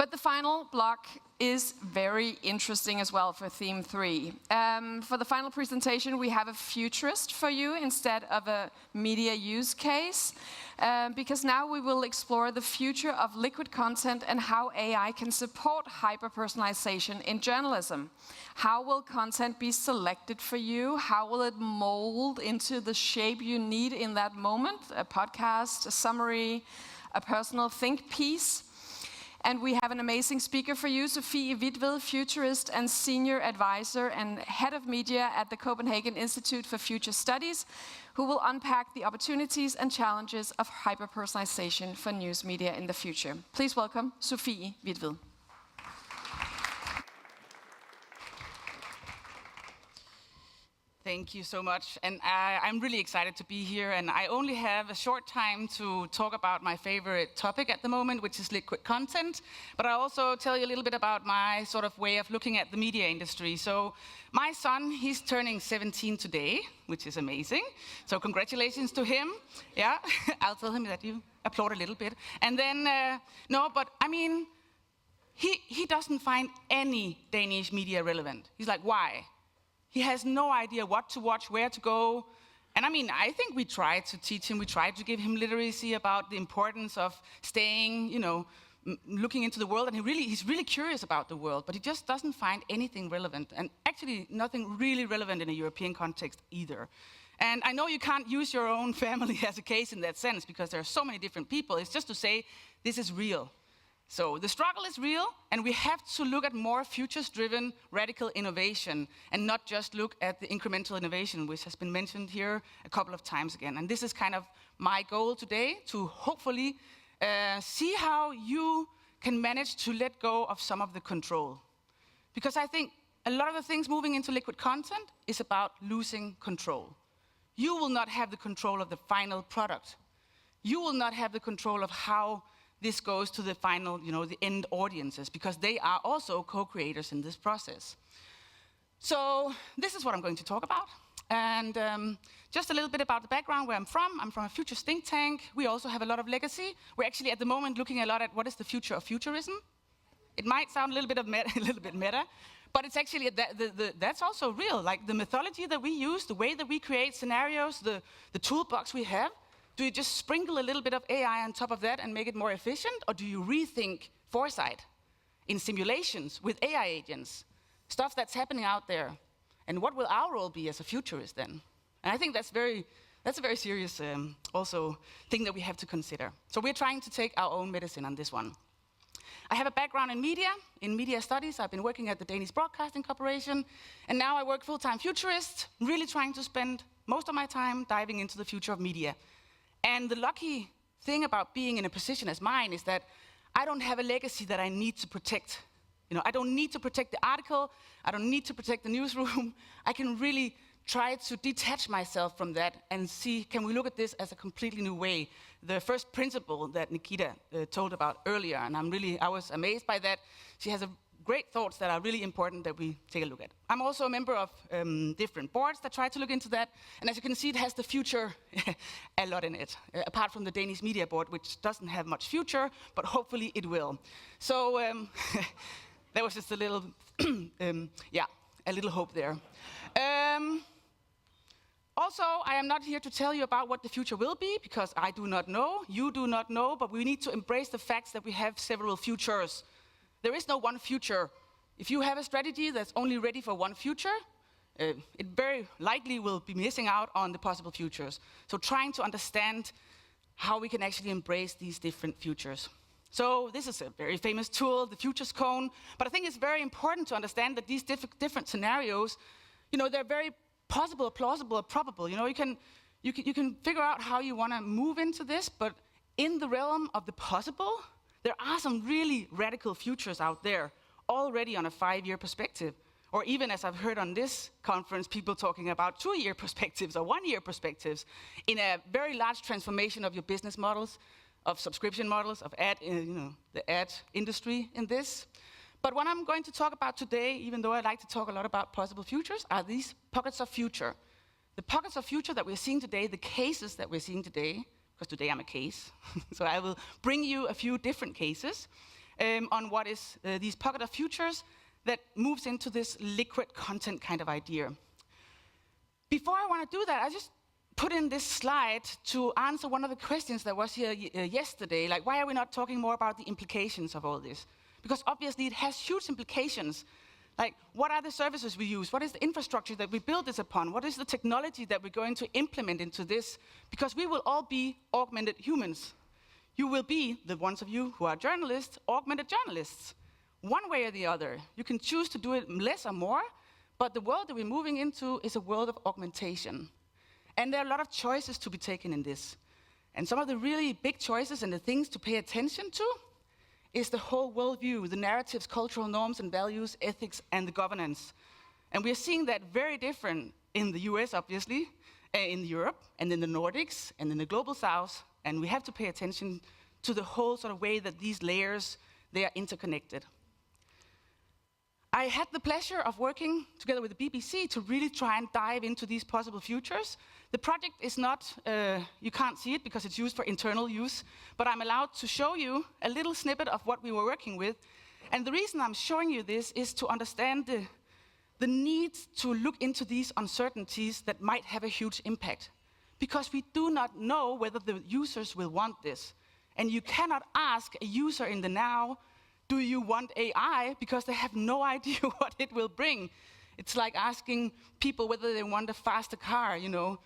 But the final block is very interesting as well for theme 3. For the final presentation, we have a futurist for you instead of a media use case, because now we will explore the future of liquid content and how AI can support hyper-personalization in journalism. How will content be selected for you? How will it mold into the shape you need in that moment? A podcast, a summary, a personal think piece. And we have an amazing speaker for you, Sofie Hvitved, Futurist and Senior Advisor and Head of Media at the Copenhagen Institute for Future Studies, who will unpack the opportunities and challenges of hyper-personalization for news media in the future. Please welcome Sofie Hvitved. Thank you so much, and I'm really excited to be here, and I only have a short time to talk about my favorite topic at the moment, which is liquid content, but I'll also tell you a little bit about my sort of way of looking at the media industry. So my son, he's turning 17 today, which is amazing, so congratulations to him. Yeah, I'll tell him that you applaud a little bit. And then, no, but I mean, he doesn't find any Danish media relevant. He's like, why? He has no idea what to watch, where to go. And I mean, I think we tried to teach him, we tried to give him literacy about the importance of staying, you know, looking into the world. And he's really curious about the world, but he just doesn't find anything relevant. And actually, nothing really relevant in a European context either. And I know you can't use your own family as a case in that sense, because there are so many different people. It's just to say, this is real. So the struggle is real, and we have to look at more futures-driven radical innovation and not just look at the incremental innovation, which has been mentioned here a couple of times again. And this is kind of my goal today, to hopefully see how you can manage to let go of some of the control. Because I think a lot of the things moving into liquid content is about losing control. You will not have the control of the final product. You will not have the control of how this goes to the final, you know, the end audiences, because they are also co-creators in this process. So this is what I'm going to talk about. And just a little bit about the background where I'm from. I'm from a futurist think tank. We also have a lot of legacy. We're actually at the moment looking a lot at what is the future of futurism. It might sound a little bit meta, but it's actually, that's also real. Like the mythology that we use, the way that we create scenarios, the toolbox we have. Do you just sprinkle a little bit of AI on top of that and make it more efficient? Or do you rethink foresight in simulations with AI agents? Stuff that's happening out there. And what will our role be as a futurist then? And I think that's a very serious also thing that we have to consider. So we're trying to take our own medicine on this one. I have a background in media studies. I've been working at the Danish Broadcasting Corporation. And now I work full-time futurist, really trying to spend most of my time diving into the future of media. And the lucky thing about being in a position as mine is that I don't have a legacy that I need to protect. You know, I don't need to protect the article. I don't need to protect the newsroom. I can really try to detach myself from that and see, can we look at this as a completely new way? The first principle that Nikita told about earlier, and I was amazed by that. She has great thoughts that are really important that we take a look at. I'm also a member of different boards that try to look into that. And as you can see, it has the future a lot in it, apart from the Danish Media Board, which doesn't have much future, but hopefully it will. So that was just a little, a little hope there. Also, I am not here to tell you about what the future will be, because I do not know, you do not know, but we need to embrace the facts that we have several futures. There is no one future. If you have a strategy that's only ready for one future, it very likely will be missing out on the possible futures. So trying to understand how we can actually embrace these different futures. So this is a very famous tool, the futures cone. But I think it's very important to understand that these different scenarios, you know, they're very possible, plausible, or probable. You know, you can figure out how you want to move into this, but in the realm of the possible, there are some really radical futures out there already on a 5-year perspective. Or even, as I've heard on this conference, people talking about 2-year perspectives or 1-year perspectives in a very large transformation of your business models, of subscription models, of the ad industry in this. But what I'm going to talk about today, even though I like to talk a lot about possible futures, are these pockets of future. The pockets of future that we're seeing today, the cases that we're seeing today, because today I'm a case, so I will bring you a few different cases. on what is these pocket of futures that moves into this liquid content kind of idea. Before I want to do that, I just put in this slide to answer one of the questions that was here yesterday, like why are we not talking more about the implications of all this? Because obviously it has huge implications. Like, what are the services we use? What is the infrastructure that we build this upon? What is the technology that we're going to implement into this? Because we will all be augmented humans. You will be, the ones of you who are journalists, augmented journalists. One way or the other. You can choose to do it less or more, but the world that we're moving into is a world of augmentation. And there are a lot of choices to be taken in this. And some of the really big choices and the things to pay attention to is the whole worldview, the narratives, cultural norms and values, ethics, and the governance. And we're seeing that very different in the US, obviously, in Europe, and in the Nordics, and in the Global South. And we have to pay attention to the whole sort of way that these layers, they are interconnected. I had the pleasure of working together with the BBC to really try and dive into these possible futures. The project is not, you can't see it because it's used for internal use, but I'm allowed to show you a little snippet of what we were working with. And the reason I'm showing you this is to understand the need to look into these uncertainties that might have a huge impact. Because we do not know whether the users will want this. And you cannot ask a user in the now, do you want AI? Because they have no idea what it will bring. It's like asking people whether they want a faster car, you know.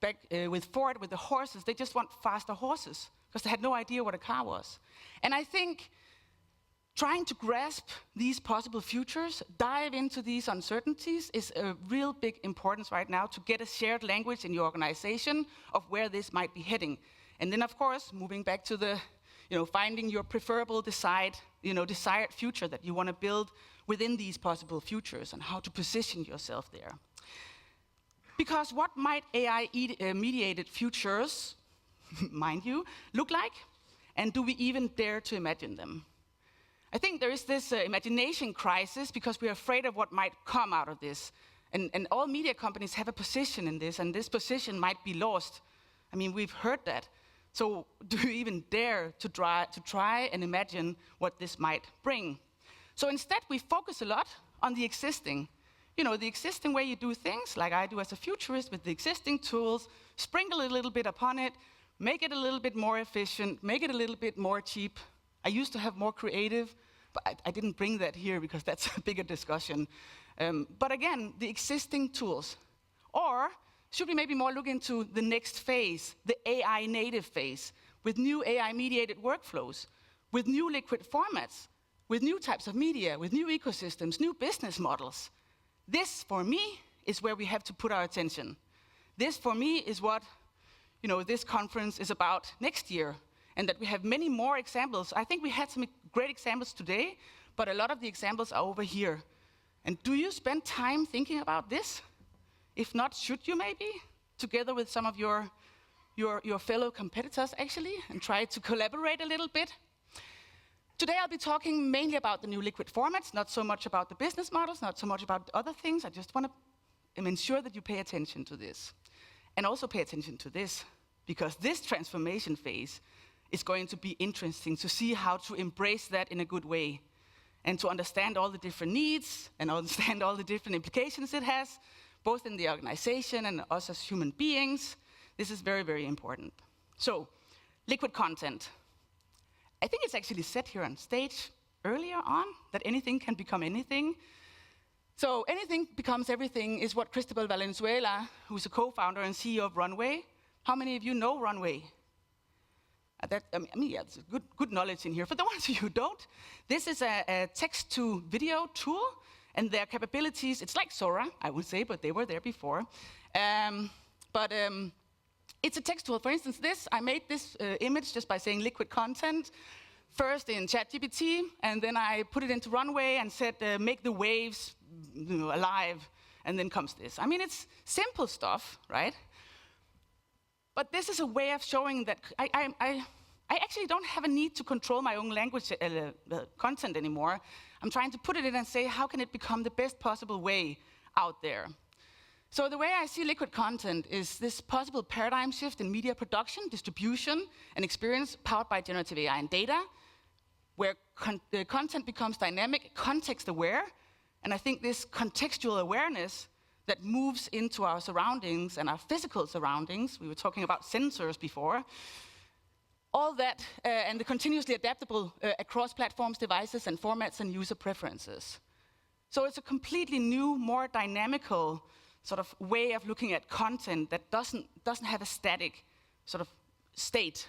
Back with Ford, with the horses, they just want faster horses because they had no idea what a car was. And I think trying to grasp these possible futures, dive into these uncertainties is a real big importance right now to get a shared language in your organization of where this might be heading. And then, of course, moving back to the, finding your preferable desired future that you want to build within these possible futures and how to position yourself there. Because what might AI-mediated futures, mind you, look like? And do we even dare to imagine them? I think there is this imagination crisis because we're afraid of what might come out of this. And all media companies have a position in this, and this position might be lost. I mean, we've heard that. So do we even dare to try and imagine what this might bring? So instead, we focus a lot on the existing. The existing way you do things, like I do as a futurist with the existing tools, sprinkle a little bit upon it, make it a little bit more efficient, make it a little bit more cheap. I used to have more creative, but I didn't bring that here because that's a bigger discussion. But again, the existing tools. Or should we maybe more look into the next phase, the AI native phase, with new AI-mediated workflows, with new liquid formats, with new types of media, with new ecosystems, new business models. This, for me, is where we have to put our attention. This, for me, is what this conference is about next year, and that we have many more examples. I think we had some great examples today, but a lot of the examples are over here. And do you spend time thinking about this? If not, should you maybe, together with some of your fellow competitors, actually, and try to collaborate a little bit? Today I'll be talking mainly about the new liquid formats, not so much about the business models, not so much about other things. I just want to ensure that you pay attention to this. And also pay attention to this, because this transformation phase is going to be interesting to see how to embrace that in a good way, and to understand all the different needs, and understand all the different implications it has, both in the organization and us as human beings. This is very, very important. So, liquid content. I think it's actually said here on stage earlier on that anything can become anything. So anything becomes everything is what Cristobal Valenzuela, who's a co-founder and CEO of Runway. How many of you know Runway? Yeah, it's good knowledge in here. For the ones of you who don't, this is a text-to-video tool, and their capabilities, it's like Sora, I would say, but they were there before. It's a text tool. For instance, I made this image just by saying liquid content, first in ChatGPT, and then I put it into Runway and said, make the waves alive, and then comes this. I mean, it's simple stuff, right? But this is a way of showing that I actually don't have a need to control my own language content anymore. I'm trying to put it in and say, how can it become the best possible way out there? So the way I see liquid content is this possible paradigm shift in media production, distribution, and experience powered by generative AI and data. where the content becomes dynamic, context-aware, and I think this contextual awareness that moves into our surroundings and our physical surroundings, we were talking about sensors before, all that, and the continuously adaptable across platforms, devices, and formats and user preferences. So it's a completely new, more dynamical sort of way of looking at content that doesn't have a static sort of state.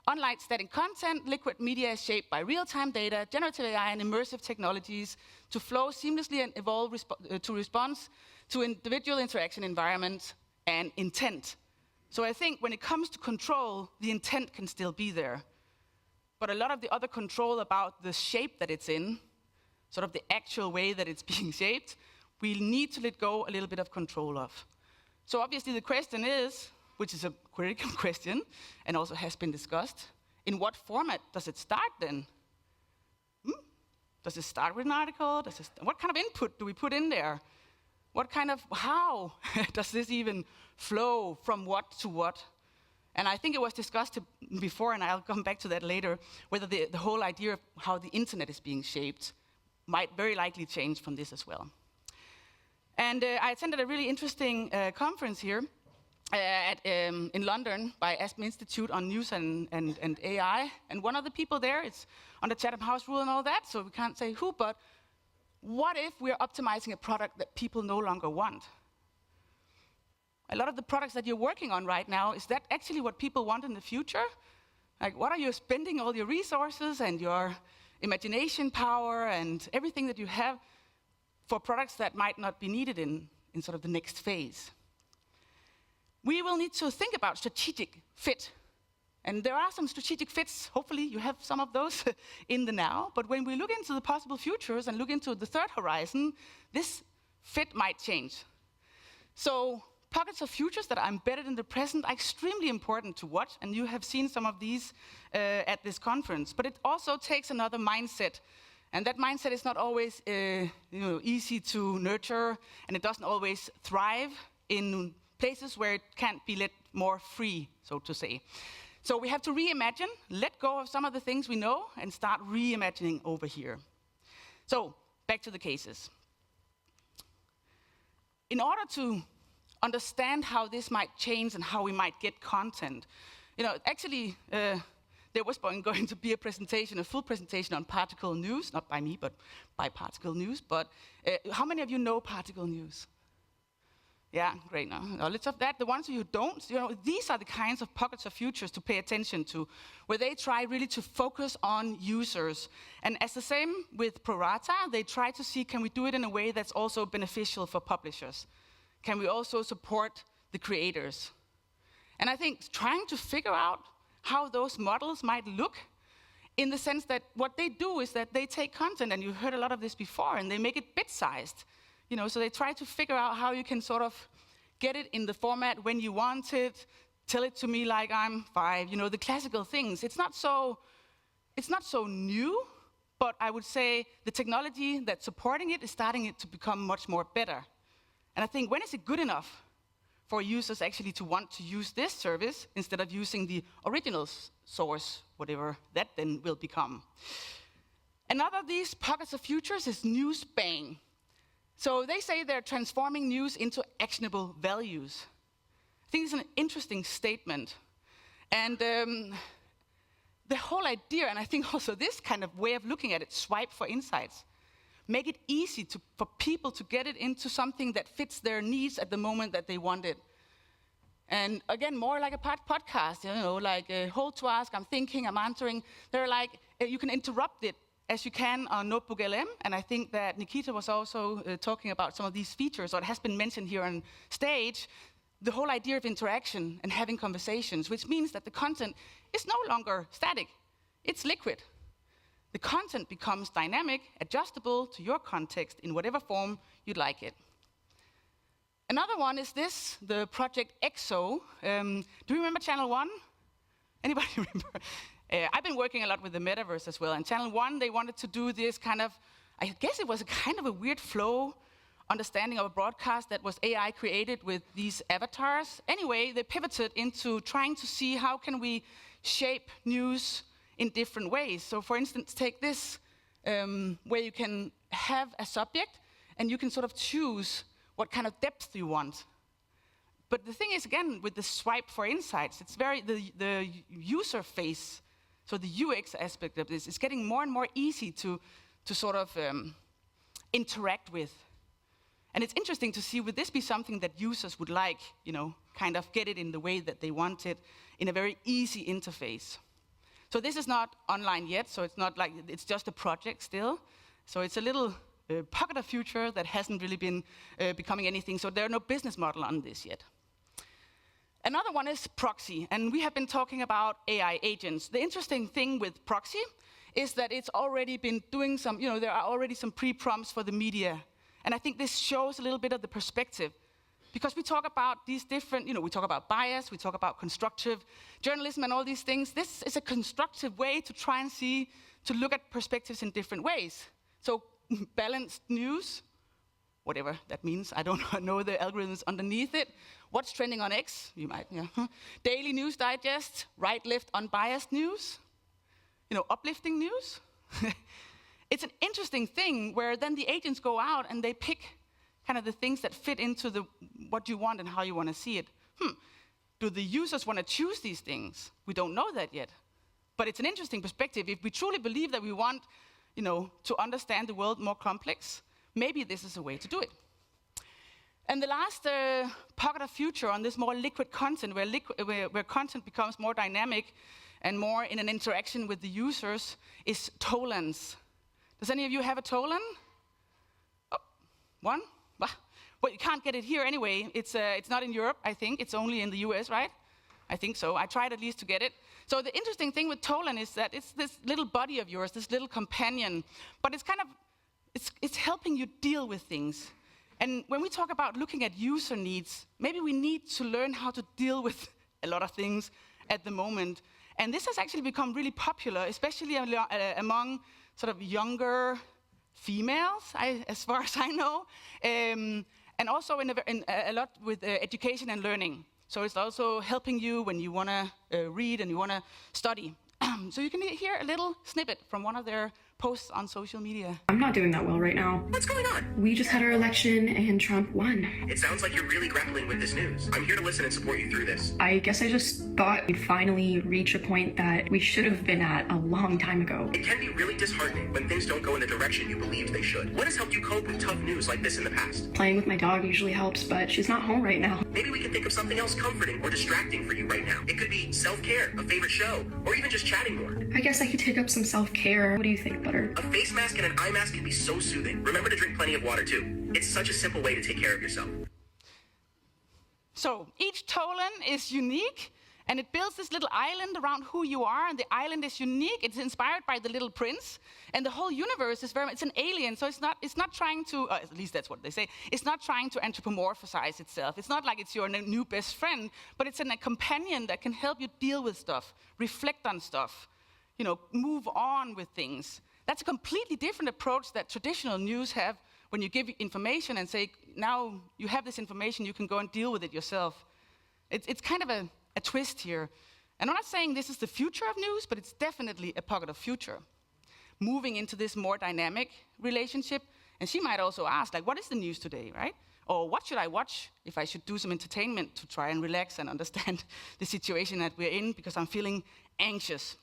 Unlike static content, liquid media is shaped by real-time data, generative AI, and immersive technologies to flow seamlessly and evolve to response to individual interaction environments and intent. So I think when it comes to control, the intent can still be there. But a lot of the other control about the shape that it's in, sort of the actual way that it's being shaped, we need to let go a little bit of control of. So obviously the question is, which is a critical question, and also has been discussed, in what format does it start then? Does it start with an article? What kind of input do we put in there? How does this even flow from what to what? And I think it was discussed before, and I'll come back to that later, whether the whole idea of how the internet is being shaped might very likely change from this as well. And I attended a really interesting conference here in London by Aspen Institute on News and AI. And one of the people there, it's on the Chatham House rule and all that, so we can't say who, but what if we're optimizing a product that people no longer want? A lot of the products that you're working on right now, is that actually what people want in the future? Like, what are you spending all your resources and your imagination power and everything that you have for products that might not be needed in sort of the next phase? We will need to think about strategic fit. And there are some strategic fits, hopefully you have some of those in the now, but when we look into the possible futures and look into the third horizon, this fit might change. So pockets of futures that are embedded in the present are extremely important to watch, and you have seen some of these at this conference. But it also takes another mindset, and that mindset is not always easy to nurture, and it doesn't always thrive in places where it can't be let more free, so to say. So we have to reimagine, let go of some of the things we know, and start reimagining over here. So back to the cases. In order to understand how this might change and how we might get content, actually, there was going to be a full presentation on particle news, not by me, but by particle news. But how many of you know particle news? Yeah, great. Knowledge of that. The ones who don't, these are the kinds of pockets of futures to pay attention to, where they try really to focus on users. And as the same with Prorata, they try to see, can we do it in a way that's also beneficial for publishers? Can we also support the creators? And I think trying to figure out how those models might look, in the sense that what they do is that they take content, and you heard a lot of this before, and they make it bit-sized. So they try to figure out how you can sort of get it in the format when you want it, tell it to me like I'm 5, the classical things. It's not so new, but I would say the technology that's supporting it is starting it to become much more better. And I think, when is it good enough for users actually to want to use this service instead of using the original source, whatever that then will become? Another of these pockets of futures is news bang. So they say they're transforming news into actionable values. I think it's an interesting statement. And the whole idea, and I think also this kind of way of looking at it, swipe for insights, make it easy for people to get it into something that fits their needs at the moment that they want it. And again, more like a podcast, like hold to ask, I'm thinking, I'm answering. They're like, you can interrupt it as you can on Notebook LM, and I think that Nikita was also talking about some of these features, or it has been mentioned here on stage, the whole idea of interaction and having conversations, which means that the content is no longer static, it's liquid. The content becomes dynamic, adjustable to your context in whatever form you'd like it. Another one is this, the project EXO. Do you remember Channel 1? Anybody remember? I've been working a lot with the metaverse as well, and Channel 1, they wanted to do this kind of, I guess it was a kind of a weird flow understanding of a broadcast that was AI created with these avatars. Anyway, they pivoted into trying to see how can we shape news in different ways. So for instance, take this, where you can have a subject and you can sort of choose what kind of depth you want. But the thing is, again, with the swipe for insights, it's the user face, so the UX aspect of this is getting more and more easy to sort of interact with. And it's interesting to see, would this be something that users would like, kind of get it in the way that they want it, in a very easy interface. So this is not online yet, so it's not like, it's just a project still. So it's a little pocket of future that hasn't really been becoming anything, so there are no business model on this yet. Another one is proxy, and we have been talking about AI agents. The interesting thing with proxy is that it's already been doing some, there are already some pre-prompts for the media. And I think this shows a little bit of the perspective. Because we talk about these different, we talk about bias, we talk about constructive journalism and all these things. This is a constructive way to try and to look at perspectives in different ways. So balanced news, whatever that means, I don't know the algorithms underneath it. What's trending on X? You might, yeah. Daily news digest, right, left, unbiased news. Uplifting news. It's an interesting thing where then the agents go out and they pick kind of the things that fit into what you want and how you want to see it. Do the users want to choose these things? We don't know that yet. But it's an interesting perspective. If we truly believe that we want, to understand the world more complex, maybe this is a way to do it. And the last pocket of future on this more liquid content, where content becomes more dynamic and more in an interaction with the users, is tolans. Does any of you have a tolan? Oh, one? Well, you can't get it here anyway. It's not in Europe, I think. It's only in the US, right? I think so. I tried at least to get it. So the interesting thing with tolan is that it's this little buddy of yours, this little companion, but it's kind of, it's helping you deal with things. And when we talk about looking at user needs, maybe we need to learn how to deal with a lot of things at the moment. And this has actually become really popular, especially among sort of younger females, as far as I know, and also in a lot with education and learning. So it's also helping you when you want to read and you want to study. So you can hear a little snippet from one of their posts on social media. I'm not doing that well right now. What's going on? We just had our election and Trump won. It sounds like you're really grappling with this news. I'm here to listen and support you through this. I guess I just thought we'd finally reach a point that we should have been at a long time ago. It can be really disheartening when things don't go in the direction you believed they should. What has helped you cope with tough news like this in the past? Playing with my dog usually helps, but she's not home right now. Maybe we can think of something else comforting or distracting for you right now. It could be self-care, a favorite show, or even just chatting more. I guess I could take up some self-care. What do you think, Butter? A face mask and an eye mask can be so soothing. Remember to drink plenty of water too. It's such a simple way to take care of yourself. So each tolan is unique, and it builds this little island around who you are, and the island is unique. It's inspired by the Little Prince, and the whole universe is it's an alien, so it's not trying to, at least that's what they say, it's not trying to anthropomorphize itself. It's not like it's your new best friend, but it's a companion that can help you deal with stuff, reflect on stuff, move on with things. That's a completely different approach that traditional news have when you give information and say, now you have this information, you can go and deal with it yourself. It's kind of a twist here. And I'm not saying this is the future of news, but it's definitely a pocket of future. Moving into this more dynamic relationship, and she might also ask, what is the news today, right? Or what should I watch if I should do some entertainment to try and relax and understand the situation that we're in because I'm feeling anxious.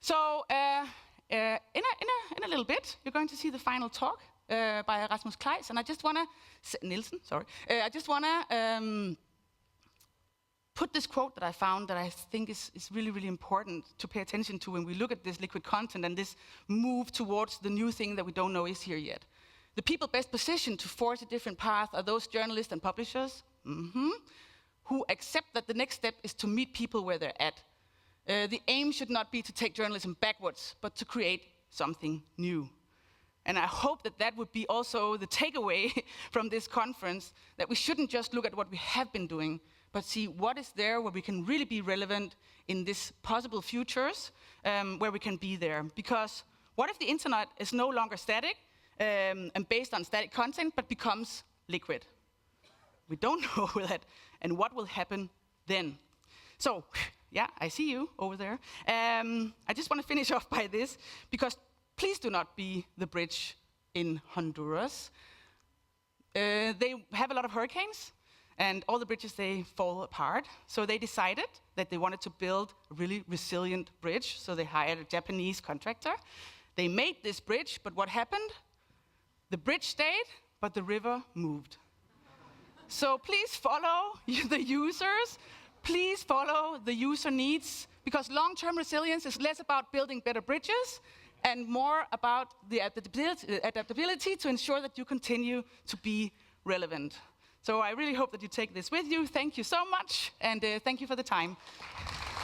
So, in a little bit, you're going to see the final talk by Rasmus Kleis, and I just want to, Nielsen, sorry. I just want to put this quote that I found that I think is really, really important to pay attention to when we look at this liquid content and this move towards the new thing that we don't know is here yet. The people best positioned to forge a different path are those journalists and publishers who accept that the next step is to meet people where they're at. The aim should not be to take journalism backwards, but to create something new. And I hope that that would be also the takeaway from this conference, that we shouldn't just look at what we have been doing, but see what is there where we can really be relevant in this possible futures, where we can be there. Because what if the internet is no longer static and based on static content, but becomes liquid? We don't know that, and what will happen then? So, Yeah, I see you over there. I just want to finish off by this, because please do not be the bridge in Honduras. They have a lot of hurricanes, and all the bridges, they fall apart. So they decided that they wanted to build a really resilient bridge, so they hired a Japanese contractor. They made this bridge, but what happened? The bridge stayed, but the river moved. So please follow the users. Please follow the user needs, because long-term resilience is less about building better bridges and more about the adaptability to ensure that you continue to be relevant. So I really hope that you take this with you. Thank you so much, and thank you for the time.